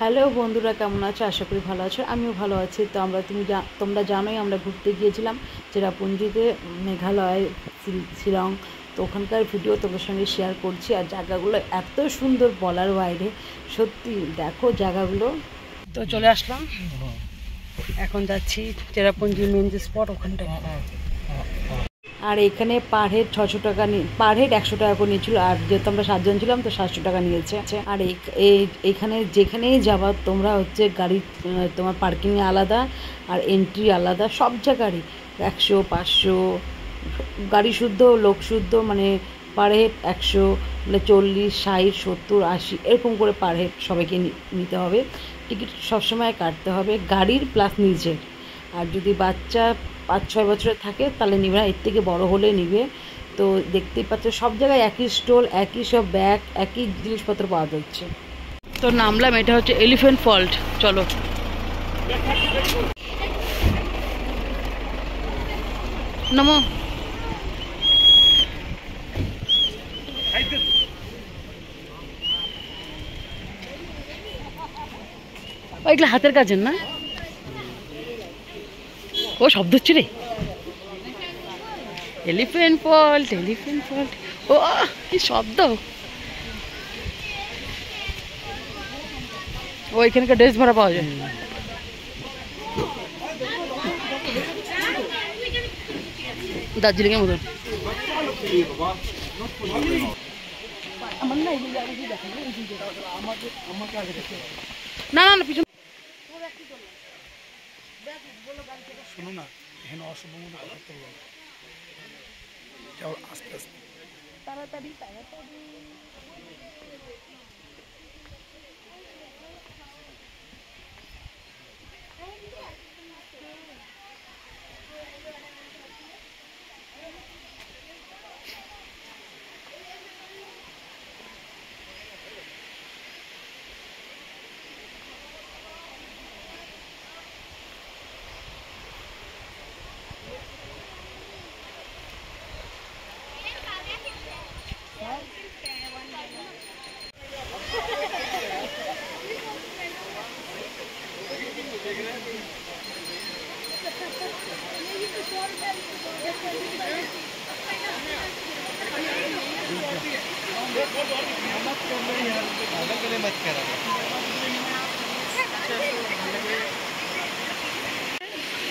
Hello বন্ধুরা, কেমন আছো? আশা করি ভালো আছো। আমিও ভালো আছি। তো তোমরা জানোই আমরা ঘুরতে গিয়েছিলাম চেরাপুঞ্জিতে, মেঘালয়, শিলং। তো ওখানকার ভিডিও তোমাদের সঙ্গে শেয়ার করছি। আর জায়গাগুলো এত সুন্দর বলার বাইরে, সত্যি দেখো জায়গাগুলো। তো চলে আসলাম, এখন যাচ্ছি চেরাপুঞ্জি মেন যে স্পট ওখানটায়। আর এখানে পার হেড 600 টাকা পার হেড 100 টাকা করে নিয়েছিল। আর যেহেতু আমরা 7 জন ছিলাম তো 700 টাকা নিয়েছে। আর এইখানে যেখানেই যাবা তোমরা হচ্ছে গাড়ি, তোমার পার্কিংয়ে আলাদা আর এন্ট্রি আলাদা, সব জায়গারই 100, 500 গাড়ি শুদ্ধ, লোক শুদ্ধ, মানে পার হেড 100, 40, 60, 70, 80 এরকম করে পার হেড সবাইকে নিতে হবে। টিকিট সবসময় কাটতে হবে, গাড়ির প্লাস নিজের। আর যদি বাচ্চা 5-6 বছরের থাকে তাহলে নিবে না, এর থেকে বড় হলে নিবে। তো দেখতেই পাচ্ছ সব জায়গায় একই স্টল, একই সব ব্যাগ, একই জিনিসপত্র পাওয়া যাচ্ছে। তো নামলাম, এটা হচ্ছে এলিফ্যান্ট ফল্ট। চলো নামো। এগুলো হাতের কাজের না? ও শব্দ হচ্ছে রে, এলিফ্যান্ট ফল্ট, এলিফ্যান্ট ফল্ট। ও কি শব্দ! ও এখানকার ড্রেস ভরা পাওয়া যায়। দার্জিলিং এর মতন। না না না, পিছন শোনো না, এখানে অশুভ মনে করতে হবে, আস্তে আস্তে। তাড়াতাড়ি তাড়াতাড়ি।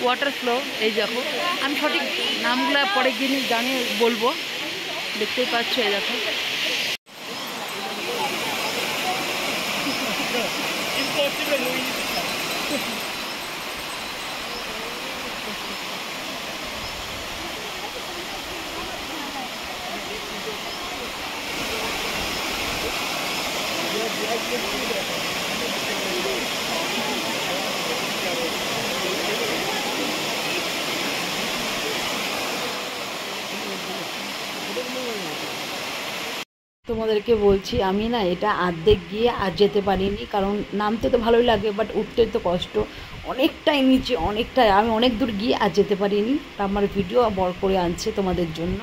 ওয়াটার ফ্লো, এই দেখো। আমি সঠিক নামগুলো পরে গিয়ে জানিয়ে বলবো। দেখতেই পাচ্ছ, এই দেখো। তোমাদেরকে বলছি, আমি না এটা অর্ধেক গিয়ে আর যেতে পারিনি, কারণ নামতে তো ভালোই লাগে বাট উঠতে তো কষ্ট, অনেকটাই নিচে, অনেকটাই। আমি অনেক দূর গিয়ে আর যেতে পারিনি, তা আমার ভিডিও বড় করে আনছে তোমাদের জন্য।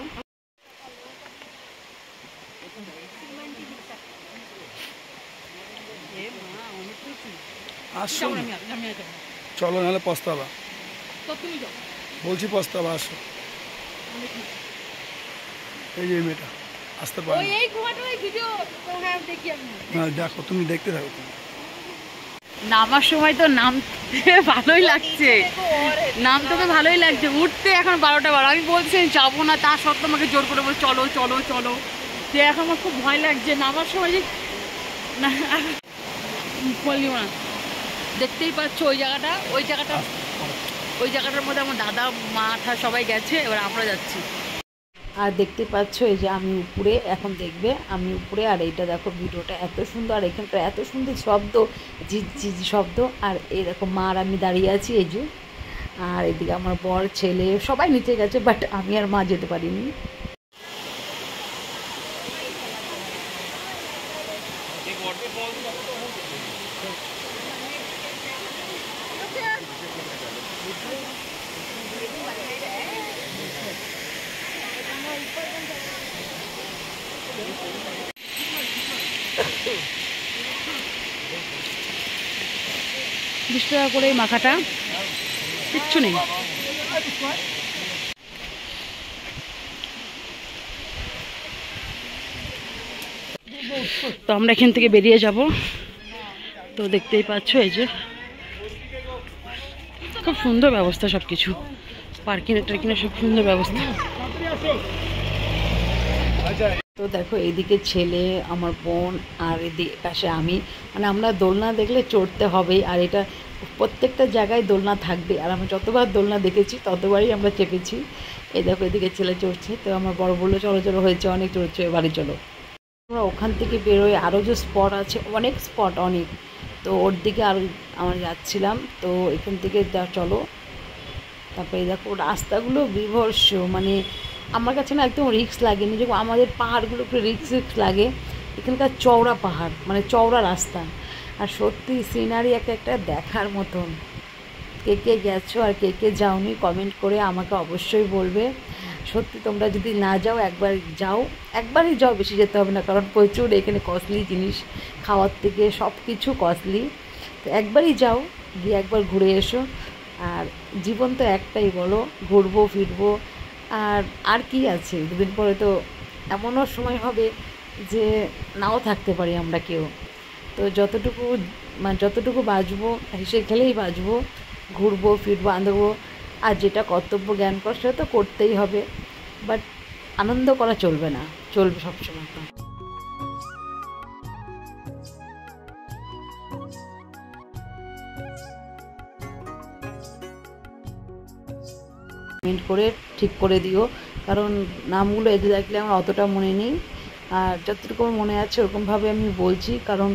আসো, চলো নাহলে পস্তাবা। বলছি পস্তাবা, আসো। এই যে মেয়েটা আসতে পারে না, দেখো তুমি দেখতে থাকো। তুমি নামার সময় তো নামতে ভালোই লাগছে, নামতে তো ভালোই লাগছে, উঠতে এখন 12টা 12। আমি বলছি যাবো না, তা সত্ত্বেও আমাকে জোর করে বল চলো চলো চলো। যে এখন আমার খুব ভয় লাগছে নামার সময়, যে না বললিও না। দেখতেই পাচ্ছ ওই জায়গাটার মধ্যে আমার দাদা মা ঠা সবাই গেছে, এবার আমরা যাচ্ছি। আর দেখতে পাচ্ছ এই যে আমি উপরে, এখন দেখবে আমি উপরে। আর এইটা দেখো, ভিডিওটা এত সুন্দর, আর এখানকার এত সুন্দর শব্দ, ঝিঝ ঝিঝ শব্দ। আর এই দেখো মা আর আমি দাঁড়িয়ে আছি, এই যে। আর এদিকে আমার বর, ছেলে সবাই নিচে গেছে, বাট আমি আর মা যেতে পারিনি। 20 টাকা করে এই মাখাটা, কিচ্ছু নেই। তো আমরা এখান থেকে বেরিয়ে যাব। তো দেখতেই পাচ্ছ এই যে খুব সুন্দর ব্যবস্থা, সব কিছু পার্কিংয়ে টার্কিংয়ে সব সুন্দর ব্যবস্থা। তো দেখো এইদিকে ছেলে, আমার বোন, আর এদিকে পাশে আমি, মানে আমরা দোলনা দেখলে চড়তে হবেই। আর এটা প্রত্যেকটা জায়গায় দোলনা থাকবে, আর আমরা যতবার দোলনা দেখেছি ততবারই আমরা চেপেছি। এই দেখো এদিকে ছেলে চড়ছে, তো আমার বড় বললো চলো চলো হয়েছে, অনেক চড়ছে, বাড়ি চলো। আমরা ওখান থেকে বেরোয় আরও যে স্পট আছে, অনেক স্পট অনেক, তো ওর দিকে আরও আমরা যাচ্ছিলাম। তো এখান থেকে চলো। তারপরে দেখো রাস্তাগুলো বিভৎস, মানে আমার কাছে না একদম রিস্ক লাগেনি, যেরকম আমাদের পাহাড়গুলো একটু রিস্ক লাগে, এখানকার চওড়া পাহাড়, মানে চওড়া রাস্তা। আর সত্যি সিনারি একটা দেখার মতন। কে কে গেছো আর কে কে যাওনি কমেন্ট করে আমাকে অবশ্যই বলবে। সত্যি তোমরা যদি না যাও একবার যাও, একবারই যাও, বেশি যেতে হবে না, কারণ প্রচুর এখানে কস্টলি জিনিস, খাওয়ার থেকে সব কিছু কস্টলি। তো একবারই যাও, গিয়ে একবার ঘুরে এসো। আর জীবন তো একটাই, বলো, ঘুরবো ফিরবো, আর কি আছে, দুদিন পরে তো এমনও সময় হবে যে নাও থাকতে পারি আমরা কেউ। তো যতটুকু বাঁচবো হেসে খেলেই বাঁচবো, ঘুরবো ফিরবো আনবো। আর যেটা কর্তব্য জ্ঞান করা সেটা তো করতেই হবে, বাট আনন্দ করা চলবে না, চলবে সবসময়। কমেন্ট করে ঠিক করে দিও, কারণ নামগুলো এতে দেখলে আমার অতটা মনে নেই, আর যতটুকু মনে আছে ওরকমভাবে আমি বলছি, কারণ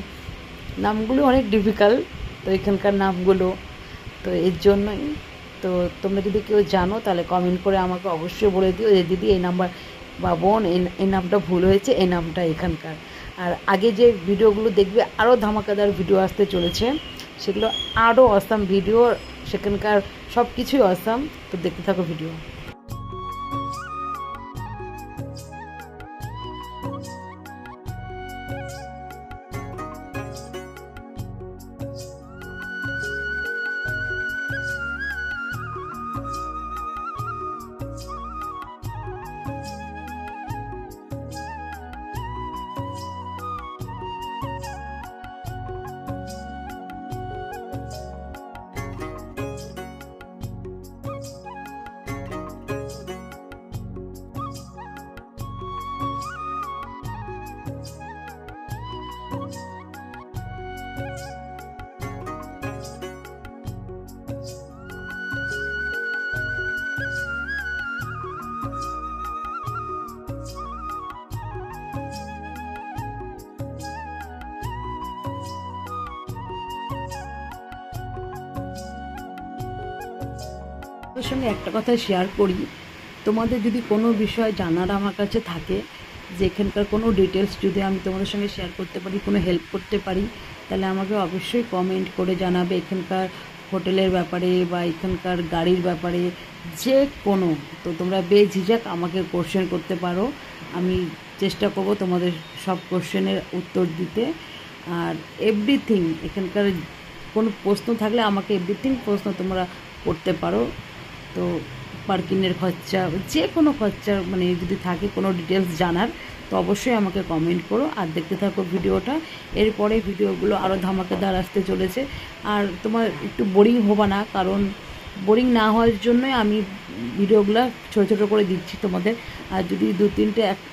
নামগুলো অনেক ডিফিকাল্ট তো এখানকার নামগুলো, তো এর জন্যই। তো তোমরা যদি কেউ জানো তাহলে কমেন্ট করে আমাকে অবশ্যই বলে দিও যে দিদি এই নাম্বার বা বোন এই নামটা ভুল হয়েছে, এই নামটা এখানকার। আর আগে যে ভিডিওগুলো দেখবে আরও ধামাকাদার ভিডিও আসতে চলেছে, সেগুলো আরও অসাম ভিডিও, সেখানকার সব কিছুই অসাম। তো দেখতে থাকো ভিডিও। তোমাদের সঙ্গে একটা কথা শেয়ার করি, তোমাদের যদি কোনো বিষয় জানার আমার কাছে থাকে, যে এখানকার কোনো ডিটেলস যদি আমি তোমাদের সঙ্গে শেয়ার করতে পারি, কোনো হেল্প করতে পারি, তাহলে আমাকে অবশ্যই কমেন্ট করে জানাবে। এখানকার হোটেলের ব্যাপারে বা এখানকার গাড়ির ব্যাপারে যে কোনো, তো তোমরা বেঝিঝক আমাকে কোশ্চেন করতে পারো, আমি চেষ্টা করব তোমাদের সব কোশ্চেনের উত্তর দিতে। আর এভরিথিং, এখানকার কোনো প্রশ্ন থাকলে আমাকে এভরিথিং প্রশ্ন তোমরা করতে পারো। তো পার্কিংয়ের খরচা, যে কোনো খরচা, মানে যদি থাকে কোনো ডিটেলস জানার, তো অবশ্যই আমাকে কমেন্ট করো। আর দেখতে থাকো ভিডিওটা, এরপরে ভিডিওগুলো আরও ধামাকাদার আসতে চলেছে। আর তোমার একটু বোরিং হবে না, কারণ বোরিং না হওয়ার জন্যই আমি ভিডিওগুলো ছোটো ছোটো করে দিচ্ছি তোমাদের। আর যদি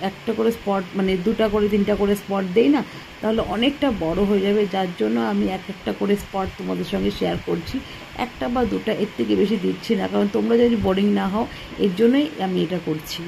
একটা করে স্পট, মানে 2টা করে 3টা করে স্পট দেই না, তাহলে অনেকটা বড় হয়ে যাবে, যার জন্য আমি একটা করে স্পট তোমাদের সঙ্গে শেয়ার করছি। 1টা বা 2টা, এর থেকে বেশি দিচ্ছি না, কারণ তোমরা যদি বোরিং না হও, এর জন্যই আমি এটা করছি।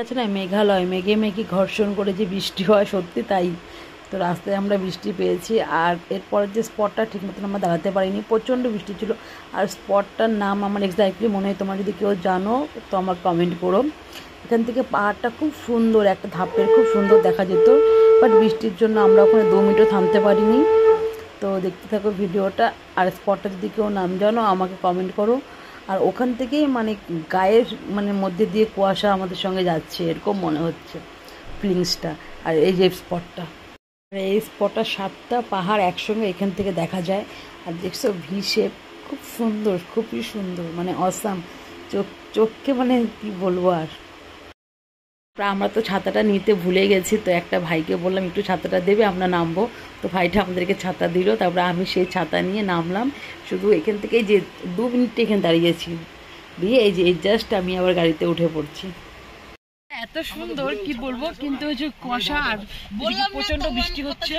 আছে না মেঘালয়, মেঘে মেঘে ঘর্ষণ করে যে বৃষ্টি হয়, সত্যি তাই। তো রাস্তায় আমরা বৃষ্টি পেয়েছি। আর এরপরের যে স্পটটা ঠিক মতন আমরা দাঁড়াতে পারিনি, প্রচণ্ড বৃষ্টি ছিল। আর স্পটটার নাম আমার এক্স্যাক্টলি মনে হয়, তোমরা যদি কেউ জানো তো আমার কমেন্ট করো। এখান থেকে পাহাড়টা খুব সুন্দর, একটা ধাপের খুব সুন্দর দেখা যেত, বাট বৃষ্টির জন্য আমরা ওখানে 2 মিনিটও থামতে পারিনি। তো দেখতে থাকো ভিডিওটা। আর স্পটটা যদি কেউ নাম জানো আমাকে কমেন্ট করো। আর ওখান থেকেই মানে গায়ের মানে মধ্যে দিয়ে কুয়াশা আমাদের সঙ্গে যাচ্ছে, এরকম মনে হচ্ছে ফিলিংসটা। আর এই যে স্পটটা, এই স্পটটা 7টা পাহাড় একসঙ্গে এখান থেকে দেখা যায়। আর দেখছো ভি শেপ, খুব সুন্দর, খুবই সুন্দর, মানে অসাম। চোখকে মানে কি বলবো। আর আমরা তো ছাতাটা নিতে ভুলে গেছি, তো একটা ভাইকে বললাম একটু ছাতাটা দেবে, আমরা নামবো। তো ভাইটা আমাদেরকে ছাতা দিল, তারপরে আমি সেই ছাতা নিয়ে নামলাম। শুধু এখান থেকে যে 2 মিনিট এখানে দাঁড়িয়েছি, দিয়ে এই যে জাস্ট আমি আবার গাড়িতে উঠে পড়ছি। এত সুন্দর কি বলবো, কিন্তু ওই যে কুয়াশা আর প্রচন্ড বৃষ্টি হচ্ছে।